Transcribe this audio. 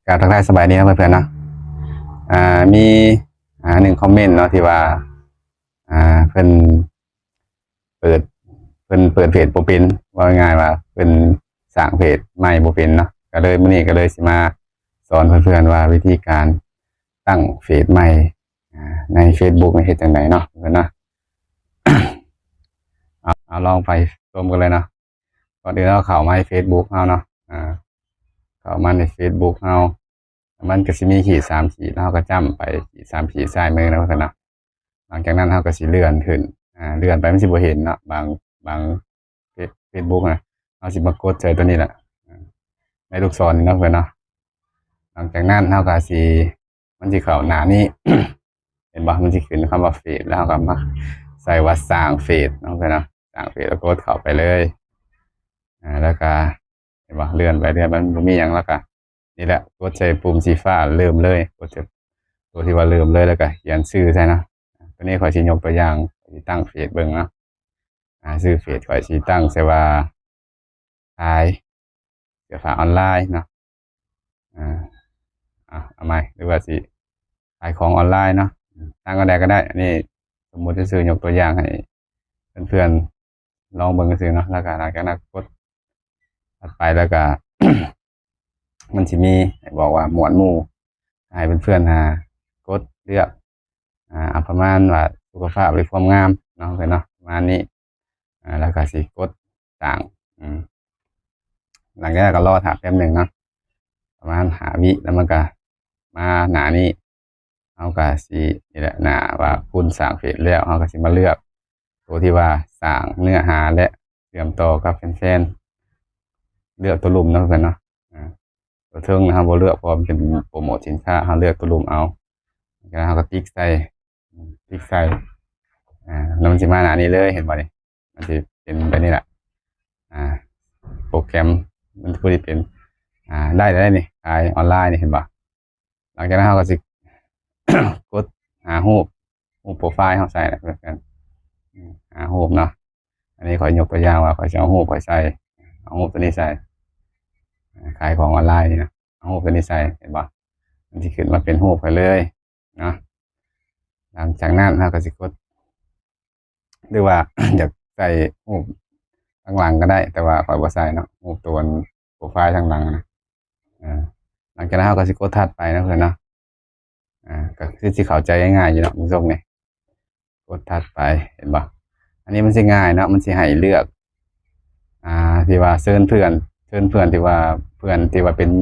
การทักทายสบายดีนะเพื่อนๆเนาะมีหนึ่งคอมเมนต์เนาะที่ว่าเพิ่นเปิดเปิดเพจบ่เป็นว่าง่ายว่าเพิ่นสร้างเพจใหม่บ่เป็นเนาะก็เลยมื้อนี้ก็เลยสิมาสอนเพื่อนๆว่าวิธีการตั้งเพจใหม่ใน Facebook มันเฮ็ดจังไดเนาะเพื่อนเนาะ เอาลองไปชมกันเลยเนาะก่อนอื่นเราเข้ามาใน Facebook เฮาเนาะเข้ามาใน Facebook เฮามันก็สิมีขีด3ขีดแล้วเราก็จ้ำไปขีด3ขีดซ้ายมือนะเพื่อนเนาะหลังจากนั้นเราก็สิเลื่อนขึ้นเลื่อนไปมันสิบ่เห็นเนาะบางเฟซบุ๊กนะเราสิมากดใส่ตัวนี้แหละในลูกศรนี่เนาะเพื่อนเนาะหลังจากนั้นเราก็สิมันสิเข้าหน้านี้ เห็นบ่มันสิขึ้นคำว่าเฟซแล้วเราก็มาใส่ว่าสร้างเฟซเนาะเพื่อนเนาะสร้างเฟซแล้วกดเข้าไปเลยแล้วก็เห็นบ่เลื่อนไปเรื่อยมันบ่มีหยังแล้วก็นี่แหละกดใส่ปุ่มสีฟ้าเริ่มเลยกดใส่ตัวที่ว่าเริ่มเลยแล้วก็เขียนชื่อใช่เนาะตัวนี้ขอยสิยกตัวอย่างสิตั้งเฟซเบิ่งเนาะชื่อเฟซขอยสิตั้งใส่ว่าขายเสื้อผ้าออนไลน์เนาะเอาใหม่หรือว่าสิขายของออนไลน์เนาะตั้งก็ได้อันนี้สมมุติซื่อๆยกตัวอย่างให้เพื่อนๆลองเบิ่งซื่อๆเนาะแล้วก็หลังจากนั้นกดถัดไปแล้วก็ มันสิมีให้บอกว่าหมวดหมู่ให้เพื่อนๆกดเลือกเอาประมาณว่าสุขภาพหรือความงามเนาะเพื่อนเนาะประมาณนี้แล้วก็สิกดสร้างหลังจากนั้นก็รอถาแป๊บหนึ่งเนาะประมาณ5 วิแล้วมันก็มาหน้านี้เราก็สินี่แหละหน้าว่าคุณสร้างเฟซแล้วเราก็สิมาเลือกตัวที่ว่าสร้างเนื้อหาและเชื่อมต่อกับแฟนๆเลือกตัวลุ่มเนาะเพื่อนเนาะตัวเทิงนะครับบ่เลือกเพราะมันเป็นโปรโมทสินค้าเราเลือกตัวลุ่มเอาแล้วเราก็ติ๊กใส่แล้วมันสิมาหน้านี้เลยเห็นบ่นี่มันสิเป็นแบบนี้แหละโปรแกรมมันพูดเป็นได้นี่ขายออนไลน์นี่เห็นบ่หลังจากนั้นเราก็สิ กดหารูปโปรไฟล์เราใส่แล้วเพื่อนหารูปเนาะอันนี้ขอยกตัวอย่างว่าขอยจะเอารูปขอยใส่เอารูปตัวนี้ใส่ขายของออนไลน์นี่นะเอารูปตัวนี้ใส่เห็นบ่มันสิขึ้นมาเป็นรูปไปเลยเนาะหลังจากนั้นเราก็สิกดหรือว่า อยากใส่รูปข้างหลังก็ได้แต่ว่าขอยบ่ใส่เนาะรูปตัวโปรไฟล์ข้างหลังนะหลังจากนั้นเราก็สิกดถัดไปนะเพื่อนเนาะก็คือสิเข้าใจง่ายๆอยู่เนาะมึงส่งนี่กดถัดไปเห็นบ่อันนี้มันสิง่ายเนาะมันสิให้เลือกที่ว่าเชิญเพื่อนที่ว่าเป็น